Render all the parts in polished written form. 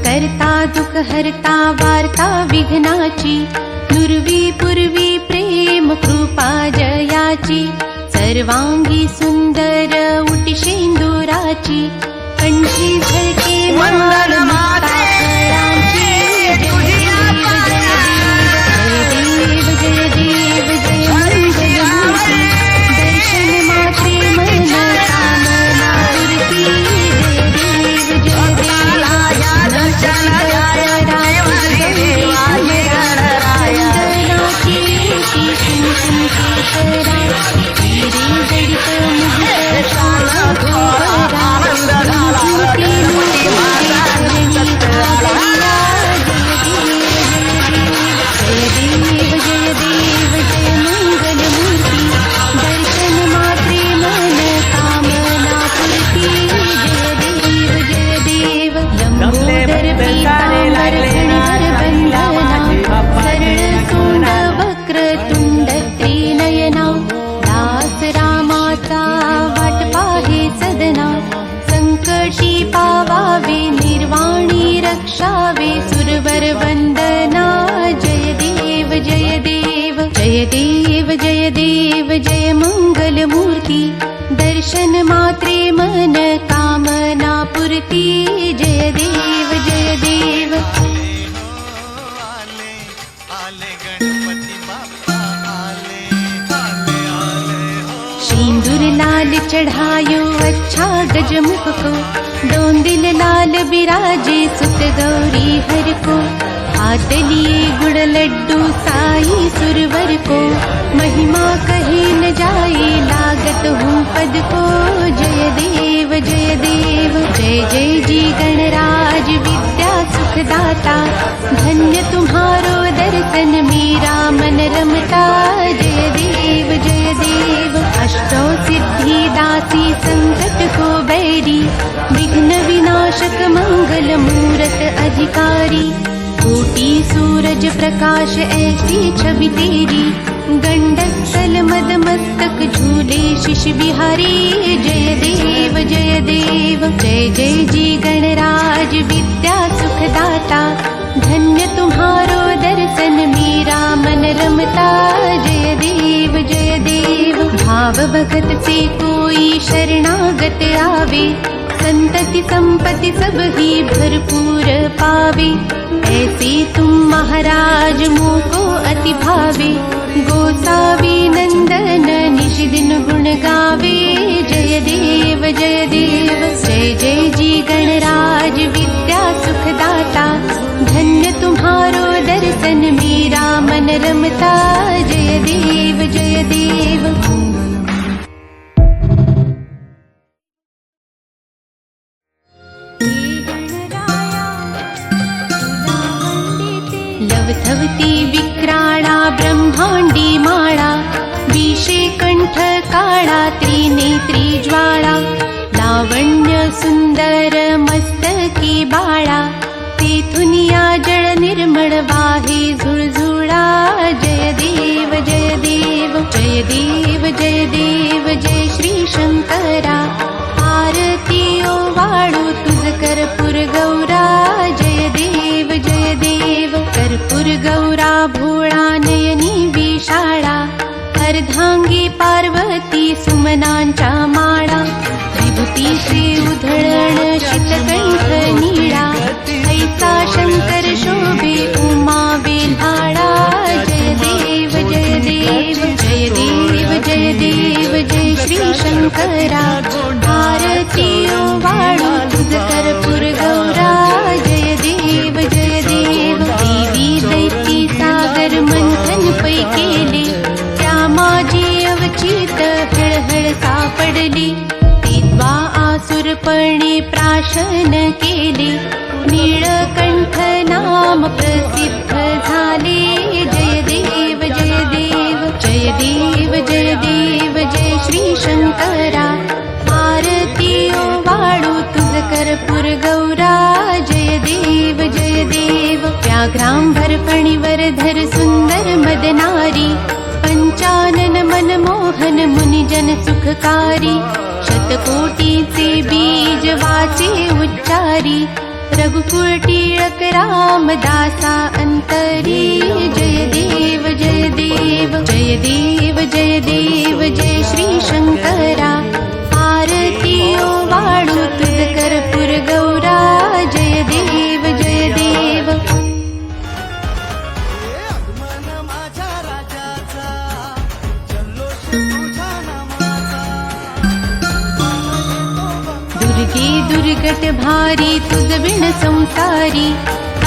करता दुःख हरता वार्ता विघ्नाची, नुरवी पूर्वी प्रेम कृपा जयाची, सर्वांगी सुंदर उटी शेंदुराची, कंठी झळके मंगल माता फळांची. जय देव जय मंगलमूर्ती, दर्शन मात्रे मन कामना पूर्ती. जय देव जय देव जय मंगलमूर्ती, दर्शन मात्रे मन कामना पूर्ती. जय देव जय देव. सिंदूर लाल चढ़ायो अच्छा गजमुख को, डोंदिल लाल बिराजे सुत गौरी हर को, हाथ लिए गुड़ लड्डू साई सुरवर को, महिमा कही न जाए लागत हूँ पद को. जय देव जय देव जय जय जी गणराज विद्या सुखदाता, धन्य तुम्हारो दर्शन मेरा मन रमता. जय देव जय देव अष्टौ सिद्धि दासी संकट को बैरी, विघ्न विनाशक मंगल मूरत अधिकारी, कोटि सूरज प्रकाश ऐसी छवि तेरी, गंडक तल मद मस्तक झूले शिश बिहारी. जय देव जय देव जय जय जी गणराज विद्या सुखदाता, धन्य तुम्हारो दर्शन मेरा मन रमता. जय देव जय देव भाव भगत से कोई शरणागत आवे, संतति संपत्ति सब ही भरपूर पावे, ऐसे तुम महाराज मोको अति भावे, गोसावी नंदन निश दिन गुण गावे. जय देव जय देव जय जय जी गणराज विद्या सुखदाता, धन्य तुम्हारो दर्शन मेरा मन रमता. जय देव जय देव. लवथवती विक्राळा ब्रह्मांडी माळा, विषे कंठ काळा त्रिनेत्री ज्वाळा, लावण्य सुंदर मस्तकी बाळा, तेथुनिया जळ निर्मळ वाहे झुळझुळा. जय देव जय देव जय देव जय देव जय श्री शंकरा, आरती ओ वाळू तुझ कर्पूर गौरा. जय देव जय देव कर्पूर गौरा भोळा नयनी विशाळा, अर्धांगी पार्वती सुमनांच्या माळा, विभूतीचे उधळण शीतकंठ निळा, ऐसा शंकर शोभे उमा वेल्हाळा. जय देव जय देव जय देव जय देव जय श्री शंकरा, आरती ओ वाळू तुझ कर्पूर गौरा. जय देव जय देव देवी दैती सागर मंथन पै केले, त्या माझी अवचित हळहळ सापडली, तेव्हा आसुरपणे प्राशन केले, नीळकंठ नाम प्रसिद्ध झाले. जय देव जय देव जय देव जय देव जय श्री शंकरा, आरती ओ वाळू तुझ कर्पूर गौरा. जय देव जय देव व्याघ्रांबर फणीवर धर सुंदर मदनारी, पंचानन मनमोहन मुनिजन सुखकारी, शतकोटीचे बीज वाचे उच्चारी, रघुकुळ टिळक रामदासा अंतरी जय देव जय देव जय देव जय देव जय श्री शंकरा आरती ओवाळू तुझ कर्पूर गौरा जय देव जय देव दुर्गे दुर्गट भारी तुझ बिन संसारी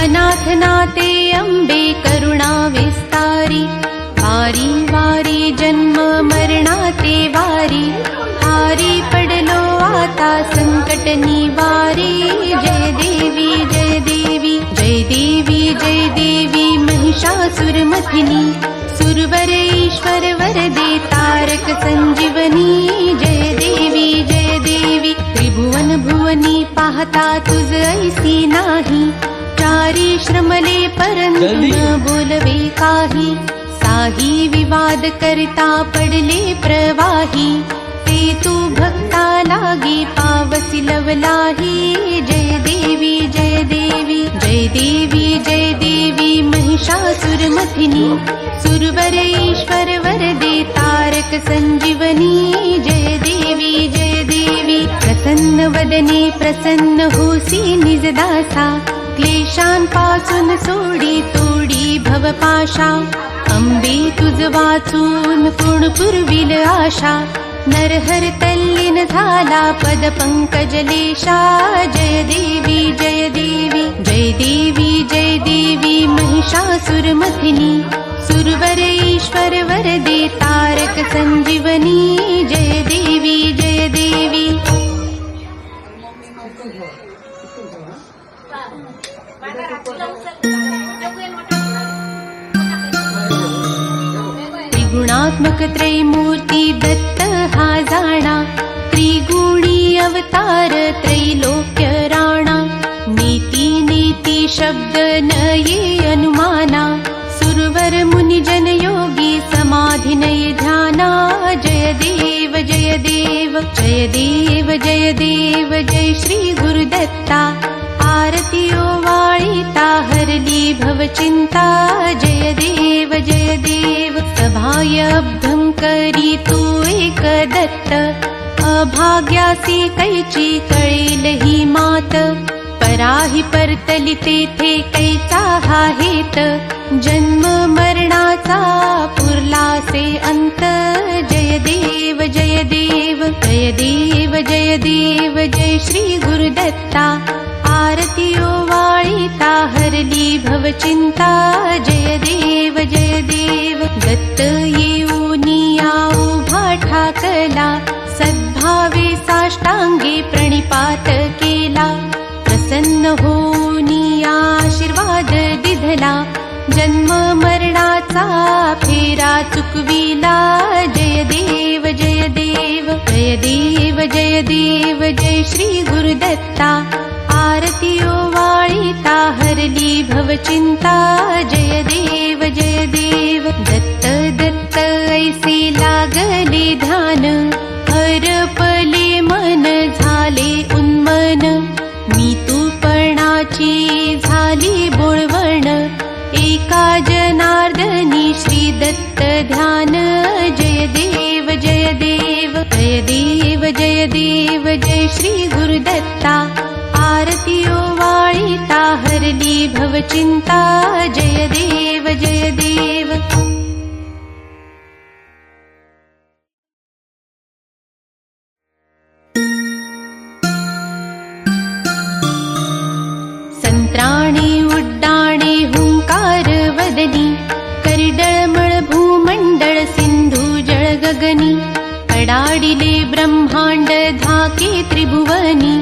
अनाथ नाते अंबे करुणा विस्तारी वारी वारी जन्म मरणाते वारी हारी पडलो आता संकट निवारी जय देवी जय देवी जय देवी जय देवी महिषासुरमथिनी सुरवर ईश्वर वरदे तारक संजीवनी जय देवी जय देवी त्रिभुवन भुवनी पाहता तुझ ऐसी नाही चारी श्रमले परंतु न बोलवे काही साही विवाद करता पडले प्रवाही ते तू भक्ता लागी पावसी लवलाही जय देवी जय देवी जय देवी जय देवी महिषासुरमथिनी सुरवर ईश्वर वरदे तारक संजीवनी जय देवी जय देवी प्रसन्न वदने प्रसन्न होसी निजदासा क्लेशांपासून सोडी तोडी भवपाशा अंबे तुझ वाचून कोण पुरविल आशा नरहर तल्लीन झाला पद पंकजलेशा जय देवी जय देवी जय देवी जय देवी महिषासुरमथिनी सुरवर ईश्वर वरदे तारक संजीवनी जय देवी जय देवी त्रिगुणात्मक त्रैमूर्ती दत्त हा जाणा त्रिगुणी अवतार त्रैलोक्य राणा नीती नीती शब्द न ये अनुमाना सुरवर मुनिजन योगी समाधि नये ध्याना जय देव जय देव जय देव जय देव जय श्री गुरुदत्ता आरती ओवाळिता हरली भवचिंता जय देव जय देव सभाय अब्धं करी तू एक दत्त अभाग्यासी कैची कळेल ही मात पराही परतली तेथे कैचा हा हेत जन्म मरणाचा पुरलासे अंत जय देव जय देव जय देव जय देव जय श्री गुरुदत्ता आरती ओवाळिता हरली भवचिंता जय देव जय देव दत्त येऊनिया उभा ठाकला सद्भावे साष्टांगे प्रणिपात केला प्रसन्न होऊनिया आशीर्वाद दिधला जन्म मरणाचा फेरा चुकविला जय देव जय देव जय देव जय देव जय श्री गुरुदत्ता आरती ओवाळिता हरली भवचिंता जय देव जय देव दत्त दत्त ऐसे लागले ध्यान हरपले मन झाले उन्मन मी तूपणाची झाली बोळवण एका जनार्दनी श्री दत्त ध्यान जय देव जय देव जय देव जय देव जय श्री गुरुदत्ता आरती ओवाळिता हरली भवचिंता जय देव जय देव संत्राणे उड्डाणे हुंकार वदनी करिडळमळ भूमंडळ सिंधू जळ गगनी कडाडिले ब्रह्मांड धाके त्रिभुवनी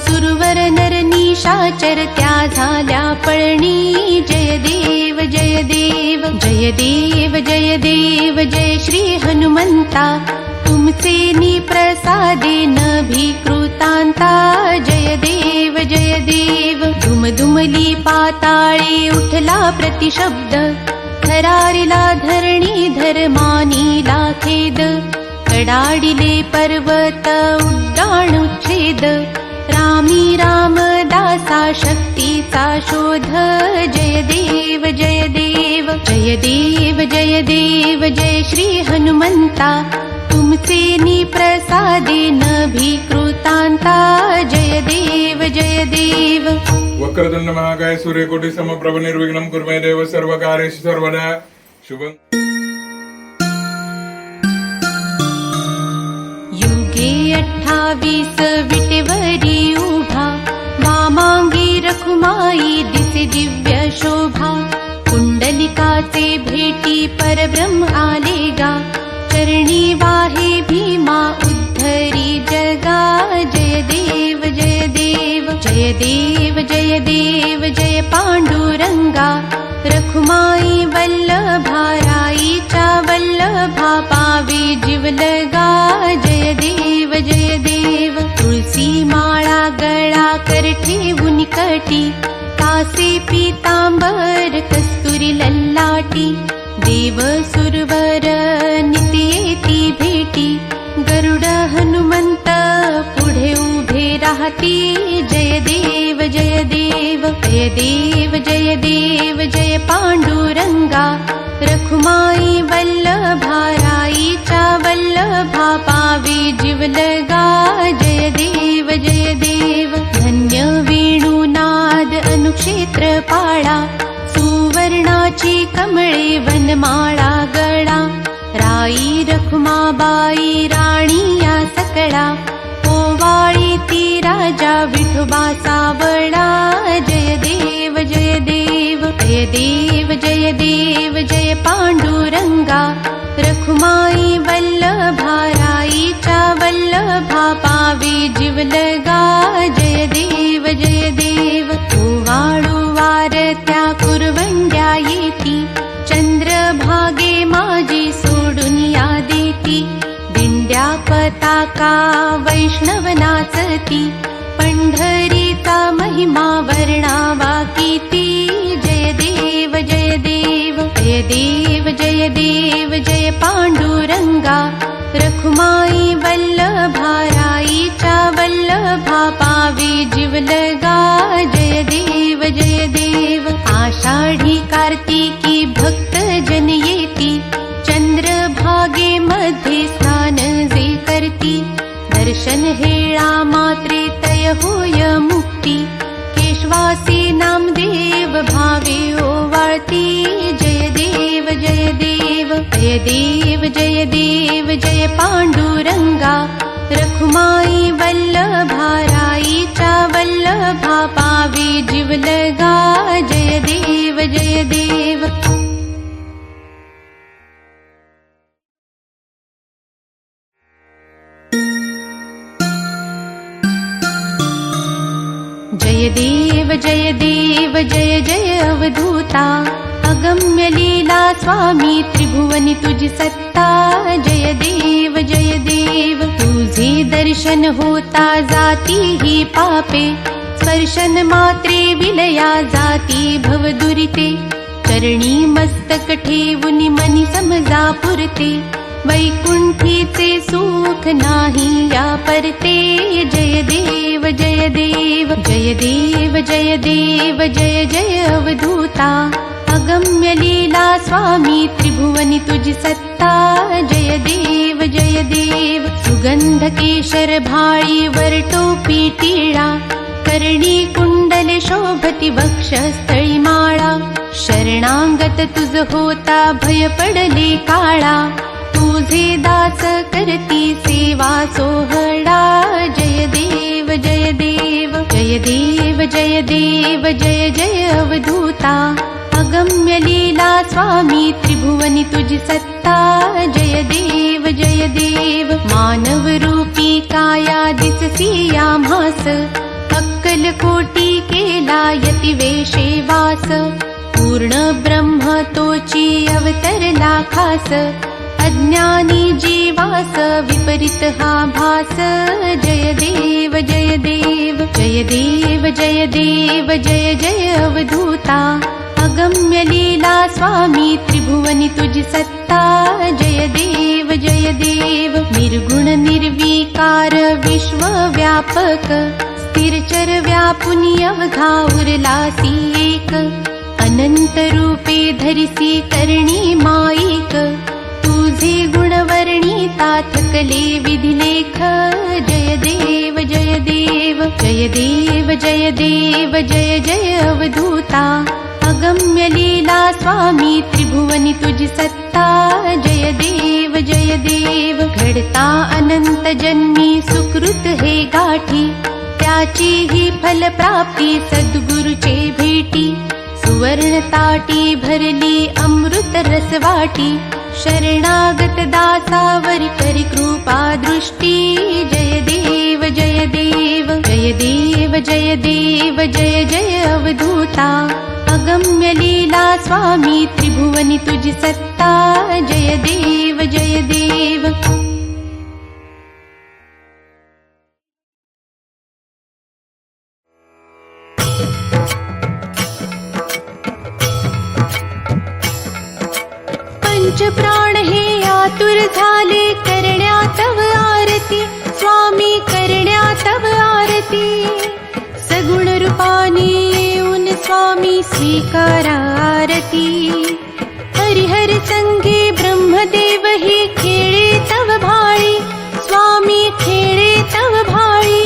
सुरवर नर निशाचर त्या झाल्या पळणी जय देव जय देव जय देव जय देव जय श्री हनुमंता तुमचे निप्रसादे नभिकृतांता जय देव जय देव दुमदुमली पाताळे उठला प्रतिशब्द थरारिला धरणी धर्मानीला खेद कडाडिले पर्वत उड्डाणुच्छेद रामी रामदासा शक्ती मुक्तीचा शोध जय देव जय देव जय देव जय देव जय श्री हनुमंता तुमचे निप्रसादे नभिकृतांता जय देव जय देव वक्रतुंड महाकाय सूर्यकोटि समप्रभ निर्विघ्नं कुरु मे देव सर्वकार्येषु सर्वदा शुभं युगे 28 विटेवरी उभा वामांगी रखुमाई दिसे दिव्य शोभा कुंडलिकाचे भेटी परब्रह्म आलेगा चरणी वाहे भीमा उद्धरी जगा जय देव जय देव जय देव जय देव जय पांडुरंगा रखुमाई वल्लभा राईच्या वल्लभा पावे जीवलगा जय देव जय देव तुळसी माळा गळा कर ठेवून कटी कासे पीतांबर कस्तुरी लल्लाटी देव सुरवर नित्येती भेटी गरुड हनुमंत पुढे उभे राहती जय देव जय देव जय देव जय देव जय पांडुरंगा रखुमाई वल्लभा राईच्या वल्लभा पावे जीवलगा जय देव जय देव धन्य वेणुनाद अनुक्षेत्र पाळा सुवर्णाची कमळे वनमाळा गळा राई रखुमाबाई राणी या सकळा ओवाळी ती राजा विठोबा सावळा जय देव जय देव जय देव जय देव जय पांडुरंगा रखुमाई वल्लभा राईच्या वल्लभा पावे जीवलगा जय देव जय देव ओवाळू वारत्या कुरवंड्या येती चंद्रभागे माझी सोडून या देती दिंड्या पताका वैष्णव नाचती पंढरीचा महिमा वर्णावा कीती जय देव जय देव जय देव जय देव जय पांडुरंगा रखुमाई वल्लभा राईच्या वल्लभा पावे जीवलगा जय देव जय देव आषाढी कार्तिकी भक्त जन येती चंद्रभागे मध्ये स्नान जे करती दर्शन हेळा मात्रे तय होय मुक्ती केशवासी नामदेव भावे ओवाळती जय देव जय देव जय देव जय देव जय पांडुरंगा रखुमाई वल्लभा राईच्या वल्लभा पावे जीवलगा जय देव जय देव जय देव जय देव जय जय अवधूता अगम्य लीला स्वामी त्रिभुवनी तुझी सत्ता जय देव जय देव तुझे दर्शन होता जाती ही पापे स्पर्शन मात्रे विलया जाती भवदुरिते चरणी मस्तक ठेवून मनी समजा पुरते वैकुंठीचे सुख नाही या परते जय देव जय देव जय देव जय देव जय जय अवधूता अगम्य लीला स्वामी त्रिभुवनी तुझी सत्ता जय देव जय देव सुगंध केशर भाळी वर टोपी टिळा कर्णी कुंडले शोभती वक्षस्थळी माळा शरणांगत तुझ होता भय पडले काळा तुझे दास करती सेवा सोहळा जय देव जय देव जय देव जय देव जय जय अवधूता अगम्य लीला स्वामी त्रिभुवनी तुझी सत्ता जय देव जय देव मानव रूपी काया दिससी आम्हास अक्कल कोटी केला यती वेशे वास पूर्ण ब्रह्म तोची अवतरला खास अज्ञानी जीवास विपरीत हा भास जय देव जय देव जय देव जय देव जय जय अवधूता अगम्य लीला स्वामी त्रिभुवनी तुझी सत्ता जय देव जय देव निर्गुण निर्विकार विश्व व्यापक स्थिरचर व्यापुनी अवघा उरलासी एक, अनंत रूपे धरिसी करणी माईक, तुझे गुणवर्णी ताथकले विधिलेख. जय देव जय देव जय देव जय देव जय जय अवधूता, अगम्य लीला स्वामी त्रिभुवनी तुझी सत्ता. जय देव जय देव घडता अनंत जन्मी सुकृत हे गाठी, त्याची ही फलप्राप्ती सद्गुरुचे भेटी. सुवर्ण ताटी भरली अमृत रसवाटी, शरणागत दासावर करी कृपा दृष्टी. जय देव जय देव जय देव जय देव जय जय अवधूता, अगम्य लीला स्वामी त्रिभुवनी तुझी सत्ता. जय देव जय देव. पंच प्राण हे आतुर झाले करण्या तव आरती, स्वामी करण्या तव आरती. सगुण रूपाने येऊन स्वामी स्वीकारा आरती. हरिहर संगे ब्रह्मदेव हे खेळे तव भाळी, स्वामी खेळे तव भाळी.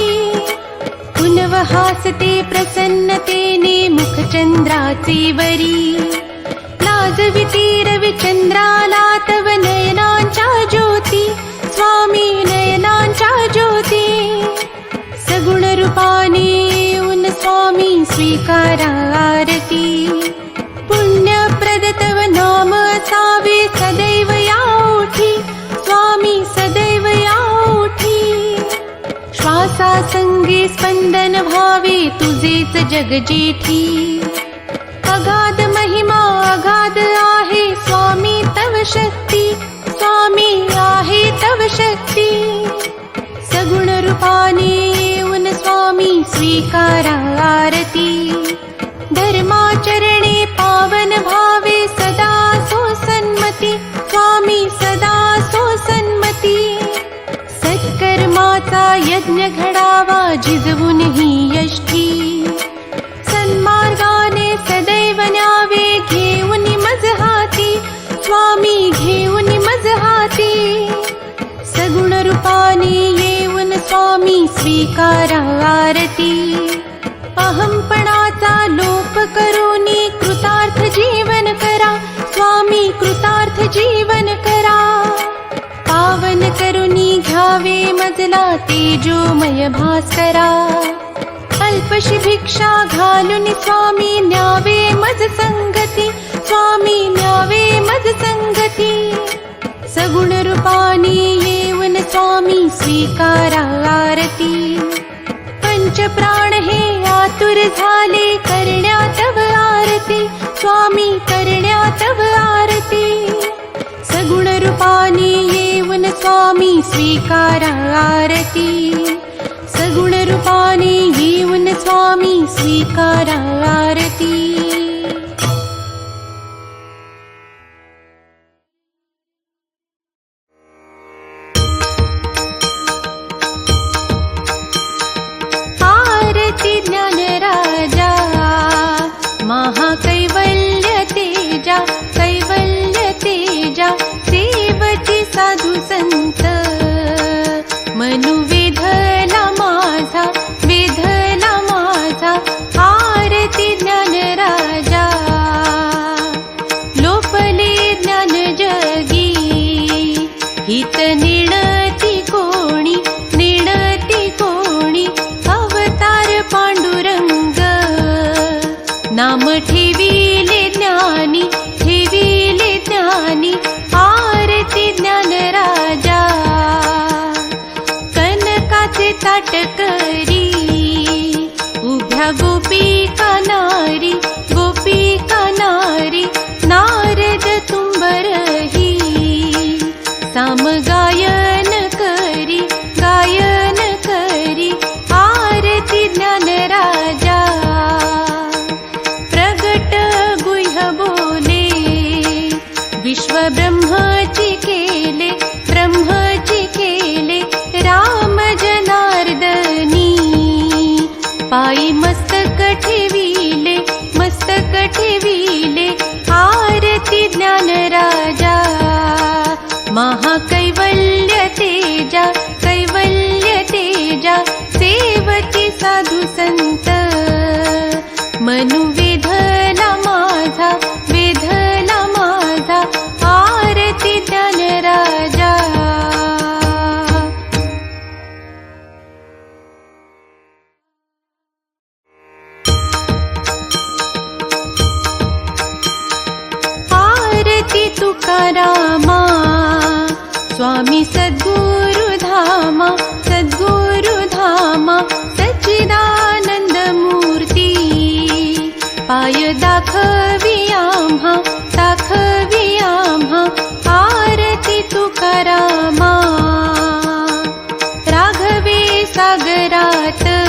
पुनव हासते प्रसन्नतेने मुखचंद्राचे वरी, लाजविती रविचंद्राला तव नयनांच्या ज्योती, स्वामी नयनांच्या ज्योती. सगुण रूपाने येऊन स्वामी स्वीकारा आरती. पुण्यप्रद तव नाम असावे सदैव या ओठी, स्वामी सदैव या ओठी. श्वासासंगे स्पंदन व्हावे तुझेच जग जेठी. अगाध महिमा अगाध आहे स्वामी तव शक्ती, स्वामी आहे तव शक्ती. सगुण रूपाने येऊन स्वामी स्वीकारा आरती. धर्माचरणे पावन भावे सदा सो सन्मती, स्वामी सदा सो सन्मती. सत्कर्माचा यज्ञ घडावा जिजवून ही यष्टी. सन्मार्गाने सदैव न्यावे घेऊन मज हाती, स्वामी घेऊन मज हाती. सगुण रूपाने येऊन स्वामी स्वीकारा आरती. अहंपणाचा लोप करूनी कृतार्थ जीवन करा, स्वामी कृतार्थ जीवन करा. पावन करूनी घ्यावे मजला तेजोमय भास्करा. अल्पशी भिक्षा घालून स्वामी न्यावे मज संगती, स्वामी न्यावे मज संगती. सगुण रूपाने येऊन स्वामी स्वीकारा आरती. पंच प्राण हे आतुर झाले करण्या तव आरती, स्वामी करण्या तव आरती. सगुण रूपाने येऊन स्वामी स्वीकारा आरती. सगुण रूपाने येऊन स्वामी स्वीकारा आरती. आरती ज्ञानराजा महाकैवल्य तेजा, कैवल्य तेजा. सेवची साधू संत मनु वेधला माझा, वेधला माझा. आरती ज्ञानराजा लोपले ज्ञान जगी, हित नेणती कोणी, नेणती कोणी. अवतार पांडुरंग नाम ठेविले ज्ञानी, ठेविले ज्ञानी. आरती ज्ञानराजा कनकाचे ताट करी, उभ्या गोपिका नारी, गोपिका नारी. नारद तुंबरही साम गायन करी, गायन करी. आरती ज्ञानराजा प्रगट गुह्य बोले, विश्व ब्रह्मची केले, ब्रह्मची केले. राम जनार्दनी पायी मस्तक ठेविले, मस्तक ठेविले, आरती ज्ञान राजा, महाकैवल्य तेजा, कैवल्य तेजा, सेवती साधू संत, मनु वेधला माझा, वेधला माझा, आरती ज्ञान राजा. आरती तुकारामा, स्वामी सद्गुरु धामा, सद्गुरु धामा, सच्चिदानंद मूर्ती, पाय दाखवी आम्हा, दाखवी आम्हा, आरती तुकारामा. राघवे सागरात